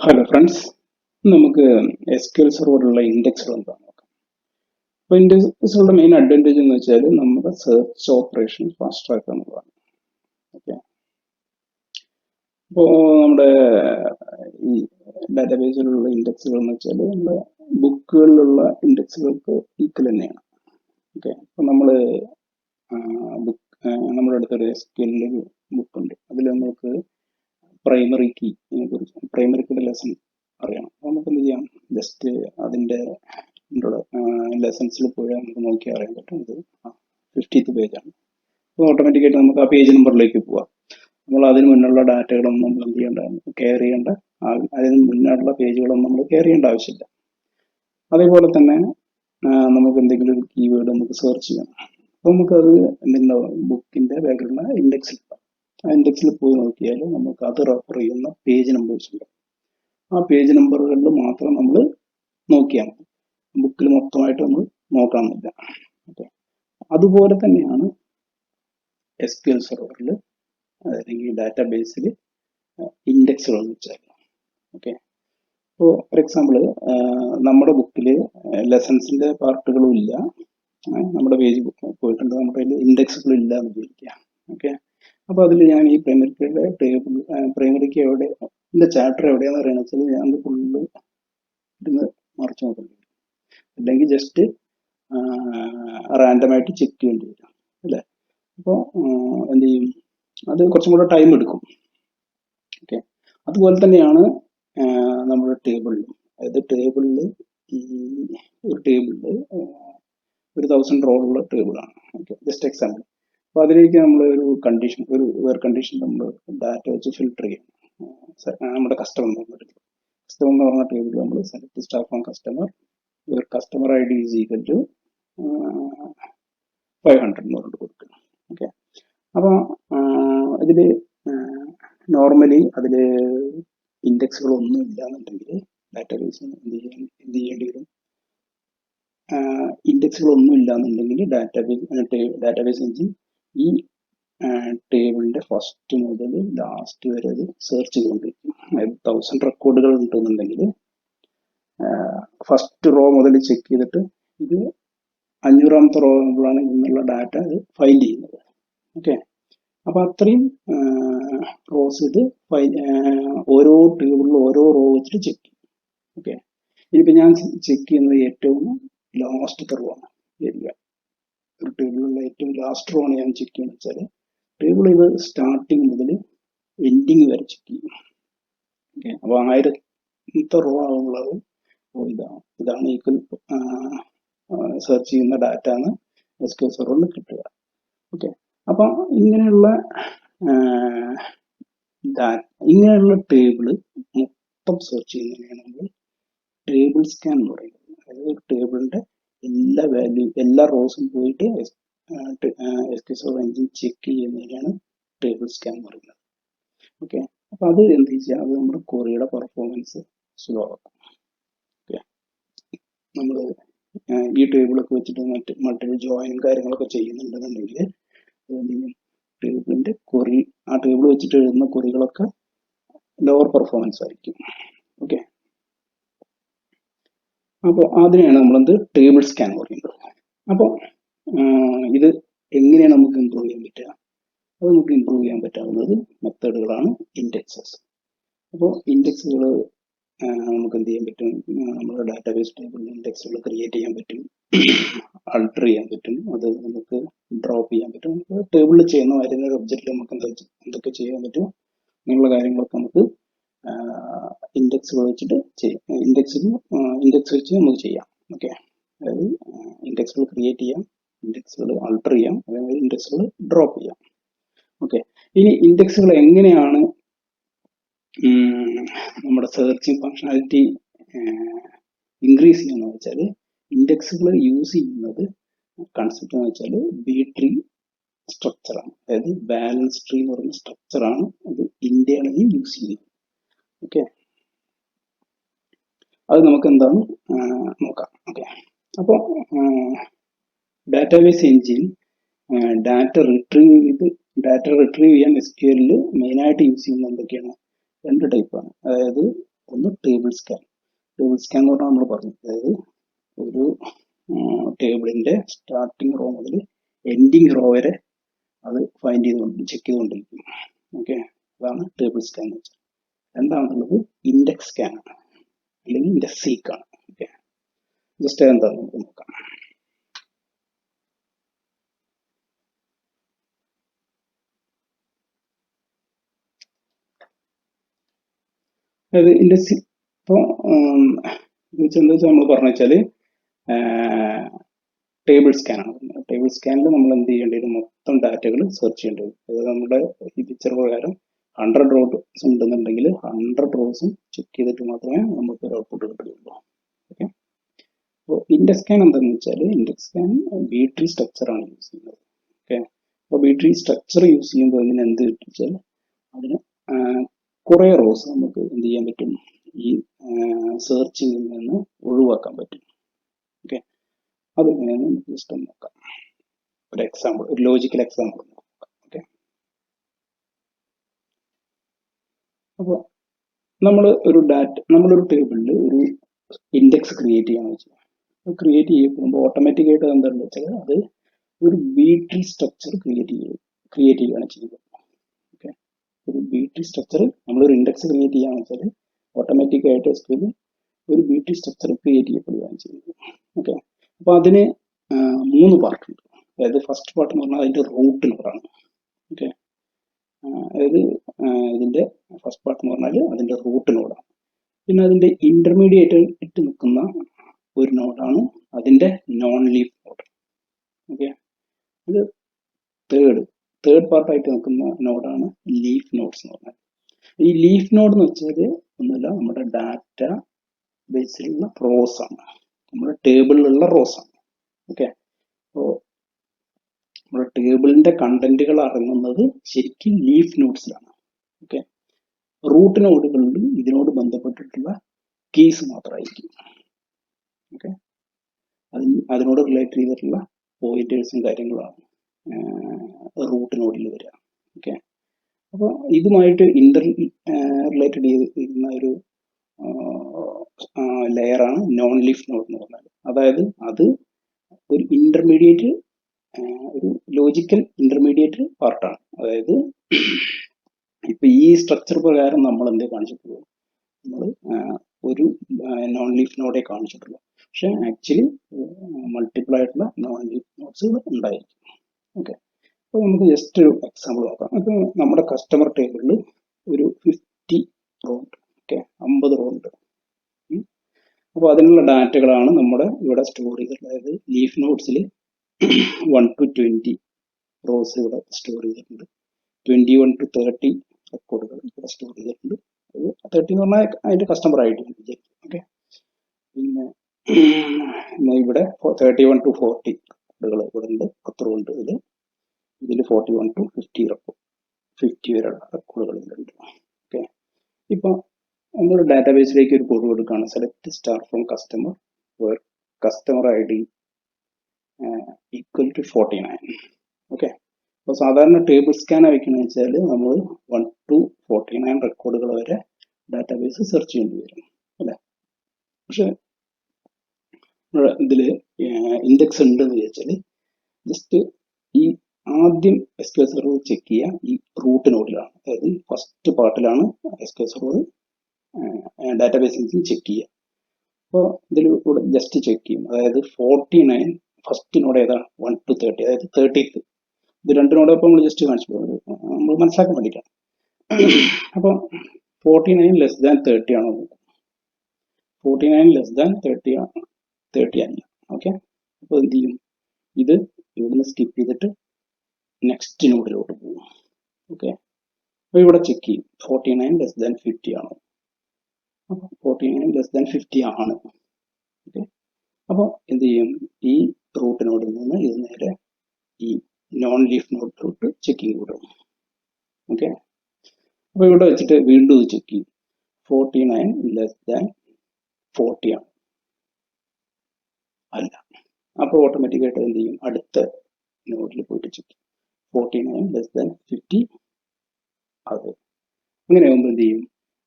Hello friends, നമുക്ക് SQL സെർവറിലുള്ള ഇൻഡെക്സുകൾ എന്താണെന്ന് നോക്കാം. അപ്പോൾ ഇൻഡെക്സുകളുടെ മെയിൻ അഡ്വാൻറ്റേജ് എന്ന് വെച്ചാൽ നമ്മുടെ സെർച്ച് ഓപ്പറേഷൻ ഫാസ്റ്റ് ആക്കുക എന്നുള്ളതാണ്. ഓക്കെ, അപ്പോൾ നമ്മുടെ ഈ ഡാറ്റാബേസിലുള്ള ഇൻഡെക്സുകൾ എന്ന് വെച്ചാൽ നമ്മുടെ ബുക്കുകളിലുള്ള ഇൻഡെക്സുകൾക്ക് ഈക്വൽ തന്നെയാണ്. ഓക്കെ, അപ്പോൾ നമ്മുടെ അടുത്തൊരു SQL ബുക്ക് ഉണ്ട്. അതിൽ നമുക്ക് പ്രൈമറി കീനെ കുറിച്ച് പ്രൈമറി കീയുടെ ലെസൺ അറിയണം. അപ്പോൾ നമുക്ക് എന്ത് ചെയ്യാം, ജസ്റ്റ് അതിൻ്റെ ലെസൺസിൽ പോയി നമുക്ക് നോക്കി അറിയാൻ പറ്റും. ഇത് 50th പേജാണ്. അപ്പോൾ ഓട്ടോമാറ്റിക്കായിട്ട് നമുക്ക് ആ പേജ് നമ്പറിലേക്ക് പോവാം. നമ്മൾ അതിന് മുന്നുള്ള ഡാറ്റകളൊന്നും നമ്മൾ എന്ത് ചെയ്യേണ്ട, കെയർ ചെയ്യേണ്ട, അതിന് മുന്നുള്ള പേജുകളൊന്നും നമ്മൾ കെയർ ചെയ്യേണ്ട ആവശ്യമില്ല. അതേപോലെ തന്നെ നമുക്ക് എന്തെങ്കിലും ഒരു കീവേഡ് നമുക്ക് സെർച്ച് ചെയ്യണം. അപ്പോൾ നമുക്കത് എന്തെങ്കിലും ബുക്കിൻ്റെ ബാക്കിലുള്ള ഇൻഡെക്സിൽ ആ ഇൻഡെക്സിൽ പോയി നോക്കിയാൽ നമുക്ക് അത് റെഫർ ചെയ്യുന്ന പേജ് നമ്പേഴ്സ് ഉണ്ട്. ആ പേജ് നമ്പറുകളിൽ മാത്രം നമ്മൾ നോക്കിയാൽ മതി. ബുക്കിൽ മൊത്തമായിട്ട് നമ്മൾ നോക്കണമെന്നില്ല. ഓക്കെ, അതുപോലെ തന്നെയാണ് SQL സെർവറിൽ അല്ലെങ്കിൽ ഡാറ്റാബേസിൽ ഇൻഡെക്സുകൾ എന്ന് വെച്ചാൽ. ഓക്കെ, ഇപ്പോൾ ഫോർ എക്സാമ്പിൾ നമ്മുടെ ബുക്കിൽ ലെസൺസിൻ്റെ പാർട്ടുകളും ഇല്ല, നമ്മുടെ പേജ് പോയിട്ടുണ്ട്, നമ്മുടെ കയ്യിൽ ഇൻഡെക്സുകൾ ഇല്ല എന്ന് വിചാരിക്കുക. ഓക്കെ, അപ്പോൾ അതിൽ ഞാൻ ഈ പ്രൈമറിക്ക് എവിടെ ഇതിൻ്റെ ചാപ്റ്റർ എവിടെയാണെന്ന് അറിയണമെന്ന് വെച്ചാൽ ഞാൻ ഫുള്ള് ഇരുന്ന് മറിച്ച് നോക്കേണ്ടി വരും, അല്ലെങ്കിൽ ജസ്റ്റ് റാൻഡമായിട്ട് ചെക്ക് ചെയ്യേണ്ടി വരും അല്ലേ. അപ്പോൾ എന്ത് ചെയ്യും, അത് കുറച്ചും കൂടെ ടൈം എടുക്കും. ഓക്കെ, അതുപോലെ തന്നെയാണ് നമ്മുടെ ടേബിളിലും. അതായത് ടേബിളിൽ ഒരു ടേബിളിൽ 1000 റോ ഉള്ള ടേബിളാണ്. Okay, just example. അപ്പോൾ അതിലേക്ക് നമ്മൾ ഒരു കണ്ടീഷൻ, ഒരു കണ്ടീഷൻ നമ്മൾ ഡാറ്റ വെച്ച് ഫിൽട്ടർ ചെയ്യും. നമ്മുടെ കസ്റ്റമർ എന്ന് പറഞ്ഞ ടേബിൾ നമ്മൾ select star from customer, customer ID is equal to 500 എന്ന് പറഞ്ഞിട്ട് കൊടുക്കുക. ഓക്കെ, അപ്പോൾ ഇതിൽ നോർമലി അതിൽ ഇൻഡെക്സുകളൊന്നും ഇല്ല എന്നുണ്ടെങ്കിൽ ഡാറ്റാബേസ് എന്ത് ചെയ്യേണ്ടി വരും, ഇൻഡെക്സുകളൊന്നും ഇല്ല എന്നുണ്ടെങ്കിൽ ഡാറ്റാബേസ് എഞ്ചിൻ ഈ ടേബിളിൻ്റെ ഫസ്റ്റ് മുതൽ ലാസ്റ്റ് വരെ അത് സെർച്ച് ചെയ്തുകൊണ്ടിരിക്കും. അതായത് 1000 റെക്കോർഡുകൾ ഉണ്ടെന്നുണ്ടെങ്കിൽ ഫസ്റ്റ് റോ മുതൽ ചെക്ക് ചെയ്തിട്ട് ഇത് 500ാമത്തെ റോ ആകുമ്പോഴാണ് ഇന്നുള്ള ഡാറ്റ അത് ഫൈൻഡ് ചെയ്യുന്നത്. ഓക്കെ, അപ്പോൾ അത്രയും റോസ് ഇത് ഓരോ ടേബിളിലും ഓരോ റോ വെച്ചിട്ട് ചെക്ക് ചെയ്യും. ഓക്കെ, ഇനിയിപ്പോൾ ഞാൻ ചെക്ക് ചെയ്യുന്നത് ഏറ്റവും ലാസ്റ്റത്തെ റോ ആണ്. ഒരു ടേബിളിലുള്ള ഏറ്റവും ലാസ്റ്റ് റോ ആണ് ഞാൻ ചെക്ക് ചെയ്യുന്നത് വെച്ചാൽ ടേബിൾ ഇത് സ്റ്റാർട്ടിങ് മുതൽ എൻഡിങ് വരെ ചെക്ക് ചെയ്യും. ഓക്കെ, അപ്പോൾ 1000ാമത്തെ റോ ആകുമ്പോൾ ഇതാണ് ഈക്വൽ സെർച്ച് ചെയ്യുന്ന ഡാറ്റ എന്ന് SQL സെർവറിൽ കിട്ടുക. ഓക്കെ, അപ്പം ഇങ്ങനെയുള്ള ടേബിള് മൊത്തം സെർച്ച് ചെയ്യുന്നതിനാണ് നമ്മൾ ടേബിൾ സ്കാൻ എന്ന് പറയുന്നത്. അതായത് ഒരു ടേബിളിന്റെ എല്ലാ റോസും പോയിട്ട് SQL സെർവർ എഞ്ചിൻ ചെക്ക് ചെയ്യുന്നതിനാണ് ടേബിൾ സ്കാൻ എന്ന് പറയുന്നത്. ഓക്കെ, അപ്പൊ അത് എന്ത് ചെയ്യാം, അത് നമ്മുടെ ക്വറിയുടെ പെർഫോമൻസ് സ്ലോ ആക്കും. ഓക്കെ, നമ്മൾ ഈ ടേബിളൊക്കെ വെച്ചിട്ട് മറ്റൊരു ജോയിൻ കാര്യങ്ങളൊക്കെ ചെയ്യുന്നുണ്ടെന്നുണ്ടെങ്കിൽ എന്ത് ചെയ്യും, ടേബിളിന്റെ ക്വറി, ആ ടേബിൾ വെച്ചിട്ട് എഴുതുന്ന ക്വറികളൊക്കെ ലോവർ പെർഫോമൻസ് ആയിരിക്കും. ഓക്കെ, അപ്പോൾ അതിനെയാണ് നമ്മളെന്ത് ടേബിൾ സ്കാൻ പറയുന്നത്. അപ്പോൾ ഇത് എങ്ങനെയാണ് നമുക്ക് ഇമ്പ്രൂവ് ചെയ്യാൻ പറ്റുക? അത് നമുക്ക് ഇമ്പ്രൂവ് ചെയ്യാൻ പറ്റാവുന്നത് മെത്തേഡുകളാണ് ഇൻഡെക്സസ്. അപ്പോൾ ഇൻഡെക്സുകൾ നമുക്ക് എന്ത് ചെയ്യാൻ പറ്റും, നമ്മുടെ ഡാറ്റാബേസ് ടേബിളിൽ ഇൻഡെക്സുകൾ ക്രിയേറ്റ് ചെയ്യാൻ പറ്റും, ആൾട്ടർ ചെയ്യാൻ പറ്റും, അത് നമുക്ക് ഡ്രോപ്പ് ചെയ്യാൻ പറ്റും. ടേബിളിൽ ചെയ്യുന്ന കാര്യങ്ങൾ ഒബ്ജക്റ്റിൽ നമുക്ക് എന്തൊക്കെ ചെയ്യാൻ പറ്റും അങ്ങനെയുള്ള കാര്യങ്ങളൊക്കെ നമുക്ക് ഇൻഡെക്സുകൾ വെച്ചിട്ട് ചെയ്യാം. ഇൻഡെക്സ് വെച്ച് നമുക്ക് ചെയ്യാം. ഓക്കെ, അതായത് ഇൻഡെക്സുകൾ ക്രിയേറ്റ് ചെയ്യാം, ഇൻഡെക്സുകൾ ആൾട്ടർ ചെയ്യാം, അതേപോലെ ഇൻഡെക്സുകൾ ഡ്രോപ്പ് ചെയ്യാം. ഓക്കെ, ഇനി ഇൻഡെക്സുകൾ എങ്ങനെയാണ് നമ്മുടെ സെർച്ചിങ് ഫങ്ഷനാലിറ്റി ഇൻക്രീസ് ചെയ്യുന്നത് വെച്ചാൽ, ഇൻഡെക്സുകൾ യൂസ് ചെയ്യുന്നത് കൺസെപ്റ്റ് എന്ന് വെച്ചാൽ B-ട്രീ സ്ട്രക്ചറാണ്. അതായത് ബാലൻസ് ട്രീ എന്ന് പറയുന്ന സ്ട്രക്ചറാണ് അത് ഇന്റേണലി യൂസ് ചെയ്യുന്നത്. ഓക്കെ, അത് നമുക്ക് എന്താണ് നോക്കാം. ഓക്കെ, അപ്പോൾ ഡാറ്റാബേസ് എഞ്ചിൻ ഡാറ്റ റിട്രീവ് ചെയ്യാൻ SQL മെയിനായിട്ട് യൂസ് ചെയ്യുന്നത് എന്തൊക്കെയാണ്? 2 ടൈപ്പാണ്. അതായത് ഒന്ന് ടേബിൾ സ്കാൻ. ടേബിൾ സ്കാൻ എന്ന് പറഞ്ഞാൽ നമ്മൾ പറഞ്ഞു, അതായത് ഒരു ടേബിളിന്റെ സ്റ്റാർട്ടിങ് റോ മുതൽ എൻഡിങ് റോ വരെ അത് ഫൈൻഡ് ചെയ്തുകൊണ്ട് ചെക്ക് ചെയ്തുകൊണ്ടിരിക്കും. ഓക്കെ, അതാണ് ടേബിൾ സ്കാൻ എന്ന് വെച്ചാൽ. രണ്ടാമതുള്ളത് ഇൻഡെക്സ് സ്കാൻ ആണ്, അല്ലെങ്കിൽ ഇൻഡെക്സ് സീക്ക് ആണ്. ഓക്കെ, ജസ്റ്റ് എന്താ നമുക്ക് നോക്കാം. അതായത് ഇൻഡെക്സ് ഇപ്പോൾ എന്താ വെച്ചാൽ നമ്മൾ പറഞ്ഞു വെച്ചാൽ ടേബിൾ സ്കാൻ ആണ്. ടേബിൾ സ്കാനിൽ നമ്മൾ എന്ത് ചെയ്യേണ്ടി വരും, മൊത്തം ഡാറ്റകൾ സെർച്ച് ചെയ്യേണ്ടി വരും. അതായത് നമ്മുടെ ഈ പിക്ചർ പ്രകാരം 100 റോസ് ഉണ്ടെന്നുണ്ടെങ്കിൽ 100 റോസും ചെക്ക് ചെയ്തിട്ട് മാത്രമേ നമുക്ക് ഒരു ഔട്ട്പുട്ട് കിട്ടുകയുള്ളൂ. ഓക്കെ, അപ്പോൾ ഇൻഡെക്സ് സ്കാൻ എന്താണെന്ന് വെച്ചാൽ, index scan B tree structure ആണ് യൂസ് ചെയ്യുന്നത്. ഓക്കെ, അപ്പോൾ ബി ട്രീ സ്ട്രക്ചർ യൂസ് ചെയ്യുമ്പോൾ അതിന് എന്ത് വെച്ചാൽ അതിന് കുറേ റോസ് നമുക്ക് എന്ത് ചെയ്യാൻ പറ്റും, ഈ സെർച്ചിങ്ങിൽ നിന്ന് ഒഴിവാക്കാൻ പറ്റും. ഓക്കെ, അതെങ്ങനെയാണെന്ന് നമുക്ക് ജസ്റ്റ് ഒന്ന് നോക്കാം. ഒരു എക്സാമ്പിൾ, ഒരു ലോജിക്കൽ എക്സാമ്പിൾ നോക്കാം. ഓക്കെ, അപ്പോൾ നമ്മളൊരു ടേബിളിൽ ഒരു ഇൻഡെക്സ് ക്രിയേറ്റ് ചെയ്യാന്ന് വെച്ചാൽ, ക്രിയേറ്റ് ചെയ്യപ്പെടുമ്പോൾ ഓട്ടോമാറ്റിക്കായിട്ട് എന്താണെന്ന് വെച്ചാൽ അത് ഒരു ബി ട്രീ സ്ട്രക്ചർ ക്രിയേറ്റ് ചെയ്യുകയാണ് ചെയ്യുന്നത്. ഓക്കെ, ഒരു ബി ട്രീ സ്ട്രക്ചർ, നമ്മളൊരു ഇൻഡെക്സ് ക്രിയേറ്റ് ചെയ്യാന്ന് വെച്ചാൽ ഓട്ടോമാറ്റിക്കായിട്ട് SQL ഒരു ബി ട്രീ സ്ട്രക്ചർ ക്രിയേറ്റ് ചെയ്യപ്പെടുകയാണ് ചെയ്യുന്നത്. ഓക്കെ, അപ്പോൾ അതിന് 3 പാർട്ടുണ്ട്. അതായത് ഫസ്റ്റ് പാർട്ട് എന്ന് പറഞ്ഞാൽ അതിന്റെ റൂട്ട് നോഡാണ്. ഓക്കെ, അതായത് ഇതിന്റെ ഫസ്റ്റ് പാർട്ട് എന്ന് പറഞ്ഞാൽ അതിന്റെ റൂട്ട് നോഡാണ്. പിന്നെ അതിന്റെ ഇന്റർമീഡിയറ്റ് ഇട്ട് നിൽക്കുന്ന ഒരു നോഡാണ് അതിന്റെ നോൺ ലീഫ് നോഡ്. ഓക്കെ, ഇത് തേർഡ് പാർട്ടായിട്ട് നിൽക്കുന്ന നോഡാണ് ലീഫ് നോഡ്സ് എന്ന് പറഞ്ഞാൽ. ഈ ലീഫ് നോഡ് എന്ന് വെച്ചാൽ ഒന്നുമില്ല, നമ്മുടെ ഡാറ്റ ബേസിലുള്ള റോസ് ആണ്, നമ്മുടെ ടേബിളിലുള്ള റോസ് ആണ്. ഓക്കെ, അപ്പോൾ നമ്മുടെ ടേബിളിന്റെ കണ്ടന്റുകൾ അടങ്ങുന്നത് ശരിക്കും ലീഫ് നോഡ്സിലാണ്. ഓക്കെ, റൂട്ട് നോഡുകളിൽ ഇതിനോട് ബന്ധപ്പെട്ടിട്ടുള്ള കീസ് മാത്രമായിരിക്കും. ഓക്കെ, അതിനോട് റിലേറ്റ് ചെയ്തിട്ടുള്ള പോയിന്റേഴ്സും കാര്യങ്ങളാണ് റൂട്ട് നോഡിൽ വരിക. ഓക്കെ, അപ്പോൾ ഇതുമായിട്ട് റിലേറ്റഡ് ചെയ്തിരിക്കുന്ന ഒരു ലെയറാണ് നോൺ ലീഫ് നോഡ് എന്ന് പറഞ്ഞാൽ. അതായത് അത് ഒരു ഇന്റർമീഡിയറ്റ്, ഒരു ലോജിക്കൽ ഇന്റർമീഡിയറ്റ് പാർട്ടാണ്. അതായത് ഇപ്പൊ ഈ സ്ട്രക്ചർ പ്രകാരം നമ്മൾ എന്തേ കാണിച്ചിട്ടുള്ളൂ, നമ്മൾ ഒരു നോൺ ലീഫ് നോഡേ കാണിച്ചിട്ടുള്ളൂ. പക്ഷെ ആക്ച്വലി മൾട്ടിപ്പിൾ ആയിട്ടുള്ള നോൺ ലീഫ് നോഡ്സ് ഉണ്ടായിരിക്കും. ഓക്കെ, അപ്പോൾ നമുക്ക് ജസ്റ്റ് ഒരു എക്സാമ്പിൾ നോക്കാം. അപ്പോൾ നമ്മുടെ കസ്റ്റമർ ടേബിളിൽ ഒരു 50 റോ ഉണ്ട്. ഓക്കെ, 50 റോ ഉണ്ട്. അപ്പോൾ അതിനുള്ള ഡാറ്റകളാണ് നമ്മുടെ ഇവിടെ സ്റ്റോർ ചെയ്തിട്ടുള്ളത്. അതായത് ലീഫ് നോഡ്സിൽ 1 to 20 റോസ് ഇവിടെ സ്റ്റോർ ചെയ്തിട്ടുണ്ട്. 21 to 30 റെക്കോർഡുകൾ ഇവിടെ സ്റ്റോർ ചെയ്തിട്ടുണ്ട്. 30 എന്ന് പറഞ്ഞാൽ അതിന്റെ കസ്റ്റമർ ഐ ഡി. ഓക്കെ, പിന്നെ ഇവിടെ 31 to 40 റെക്കോർഡുകൾ ഇവിടെ ഉണ്ട്, 10 റോ ഉണ്ട്. ഇതിൽ 41 to 50 വരെയുള്ള റെക്കോർഡുകൾ ഇതിലുണ്ട്. ഓക്കെ, ഇപ്പോൾ നമ്മൾ ഡാറ്റാബേസിലേക്ക് ഒരു കോഡ് കൊടുക്കുകയാണ്, select star from customer where customer I D equal to 49. Okay, അപ്പോൾ സാധാരണ ടേബിൾ സ്കാൻ വയ്ക്കണമെന്ന് വെച്ചാൽ നമ്മൾ 1 to 49 റെക്കോർഡുകൾ വരെ ഡാറ്റാബേസ് സെർച്ച് ചെയ്യേണ്ടി വരും അല്ലേ. പക്ഷെ ഇതിൽ ഇൻഡെക്സ് ഉണ്ടെന്ന് വിചാരിച്ചാൽ ജസ്റ്റ് ഈ ആദ്യം SQL സെർവർ ചെക്ക് ചെയ്യുക ഈ റൂട്ട് നോഡിലാണ്. അതായത് ഫസ്റ്റ് പാർട്ടിലാണ് SQL സെർവർ ഡാറ്റാബേസിൽ ചെക്ക് ചെയ്യുക. അപ്പോൾ ഇതിൽ കൂടെ ജസ്റ്റ് ചെക്ക് ചെയ്യും. അതായത് 49 ഫസ്റ്റ് നോഡ് ഏതാണ്, 1 to 30, അതായത് 30th. ഇത് രണ്ട് നോടൊപ്പം നമ്മൾ ജസ്റ്റ് കാണിച്ചു നമ്മൾ മനസ്സിലാക്കാൻ വേണ്ടിയിട്ടാണ്. അപ്പോൾ 49 ലെസ് ദാൻ 30 ആണോ, 49 ലെസ് ദാൻ 30 ആണ്, 30 അല്ല. ഓക്കെ, അപ്പോൾ എന്ത് ചെയ്യും, ഇത് ഇവിടുന്ന് സ്കിപ്പ് ചെയ്തിട്ട് നെക്സ്റ്റ് നോഡിലോട്ട് പോകും. ഓക്കെ, അപ്പോൾ ഇവിടെ ചെക്ക് ചെയ്യും 49 ലെസ് ദാൻ 50 ആണോ. അപ്പോൾ 49 ലെസ് ദാൻ 50 ആണ്. ഓക്കെ, അപ്പോൾ എന്ത് ചെയ്യും, ഈ റൂട്ട് നോഡിൽ നിന്ന് ഇത് നേരെ ഈ നോൺ ലീഫ് നോഡിലോട്ട് ചെക്കിങ് വിടും. ഓക്കെ, അപ്പോൾ ഇവിടെ വെച്ചിട്ട് വീണ്ടും ഇത് ചെക്ക് ചെയ്യും 49 ലെസ് ദാൻ 40 ആണ്, അല്ല. അപ്പോൾ ഓട്ടോമാറ്റിക്കായിട്ട് എന്ത് ചെയ്യും, അടുത്ത നോഡിൽ പോയിട്ട് ചെക്ക് ചെയ്യും 49 ലെസ് ദാൻ 50, അത് അങ്ങനെ ആകുമ്പോൾ എന്ത് ചെയ്യും,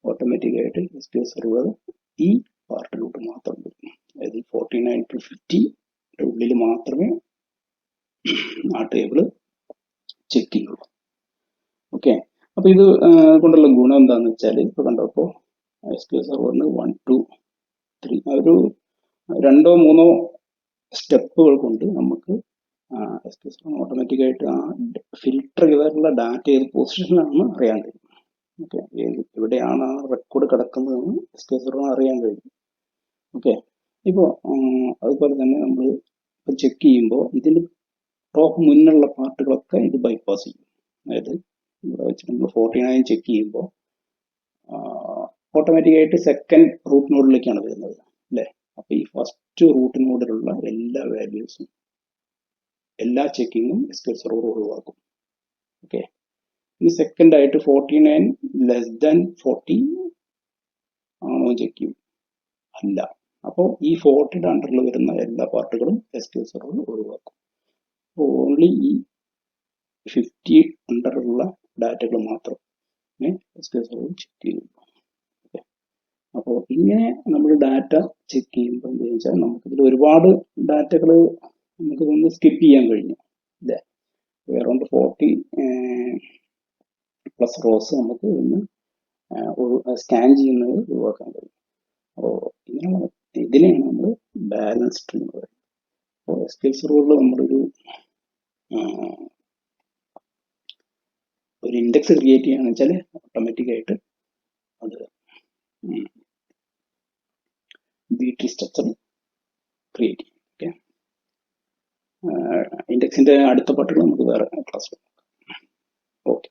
ഓട്ടോമാറ്റിക്കായിട്ട് SQL സെർവർ ഈ പാർട്ടിലോട്ട് മാത്രം വരും. അതായത് 49 to 50 ഉള്ളിൽ മാത്രമേ ആ ടേബിള് ചെക്ക് ചെയ്യുള്ളൂ. ഓക്കെ, അപ്പൊ ഇത് കൊണ്ടുള്ള ഗുണം എന്താന്ന് വെച്ചാൽ, ഇപ്പൊ കണ്ടപ്പോ SQL സെർവറിന് 1 2 3 ഒരു 2 3 സ്റ്റെപ്പുകൾ കൊണ്ട് നമുക്ക് SQL സെർവർ ഓട്ടോമാറ്റിക്കായിട്ട് ആ ഫിൽട്ടർ ചെയ്തിട്ടുള്ള ഡാറ്റ ഏത് പൊസിഷനിലാണെന്ന് അറിയാൻ കഴിയും. ഓക്കെ, എവിടെയാണ് ആ റെക്കോർഡ് കിടക്കുന്നതെന്ന് SQL സെർവർ അറിയാൻ കഴിയും. ഓക്കെ, ഇപ്പോൾ അതുപോലെ തന്നെ നമ്മൾ ചെക്ക് ചെയ്യുമ്പോൾ ഇതിന് ടോപ്പ് മുന്നുള്ള പാർട്ടുകളൊക്കെ ഇത് ബൈപ്പാസ് ചെയ്യും. അതായത് ഇവിടെ വെച്ച് നമ്മൾ 49 ചെക്ക് ചെയ്യുമ്പോൾ ഓട്ടോമാറ്റിക്കായിട്ട് സെക്കൻഡ് റൂട്ട് നോഡിലേക്കാണ് വരുന്നത് അല്ലേ. അപ്പൊ ഈ ഫസ്റ്റ് റൂട്ട് നോഡിലുള്ള എല്ലാ വാല്യൂസും എല്ലാ ചെക്കിങ്ങും SQL സെർവർ ഒഴിവാക്കും. ഓക്കെ, ഇനി സെക്കൻഡ് ആയിട്ട് 49 ലെസ് ദാൻ 40 ആണോ ചെക്ക് ചെയ്യും? അല്ല. അപ്പോൾ ഈ 40യുടെ അണ്ടറിൽ വരുന്ന എല്ലാ പാർട്ടുകളും SQL സെർവർ ഒഴിവാക്കും. അപ്പോൾ ഓൺലി ഈ 50 അണ്ടറിലുള്ള ഡാറ്റകൾ മാത്രം SQL സെർവർ ചെക്ക് ചെയ്യും. അപ്പോൾ ഇങ്ങനെ നമ്മൾ ഡാറ്റ ചെക്ക് ചെയ്യുമ്പോൾ എന്താണെന്ന് വെച്ചാൽ നമുക്കിതിൽ ഒരുപാട് ഡാറ്റകൾ നമുക്കിതൊന്ന് സ്കിപ്പ് ചെയ്യാൻ കഴിഞ്ഞു അല്ലേ. അറൗണ്ട് 40 പ്ലസ് റോസ് നമുക്ക് ഇന്ന് സ്കാൻ ചെയ്യുന്നത് ഒഴിവാക്കാൻ കഴിയും. അപ്പോൾ ഇങ്ങനെയാണ് ഇതിനെയാണ് നമ്മൾ ബാലൻസ്ഡ് എന്ന് പറയുന്നത്. അപ്പോൾ SQL സെർവറിൽ നമ്മളൊരു ഇൻഡെക്സ് ക്രിയേറ്റ് ചെയ്യുകയാണെന്ന് വെച്ചാൽ ഓട്ടോമാറ്റിക്കായിട്ട് അത് ബി-ട്രീ സ്ട്രക്ചർ ക്രിയേറ്റ് ചെയ്യും. ഓക്കെ, ഇൻഡെക്സിന്റെ അടുത്ത പാട്ടുകൾ നമുക്ക് വേറെ ക്ലാസ്. ഓക്കെ.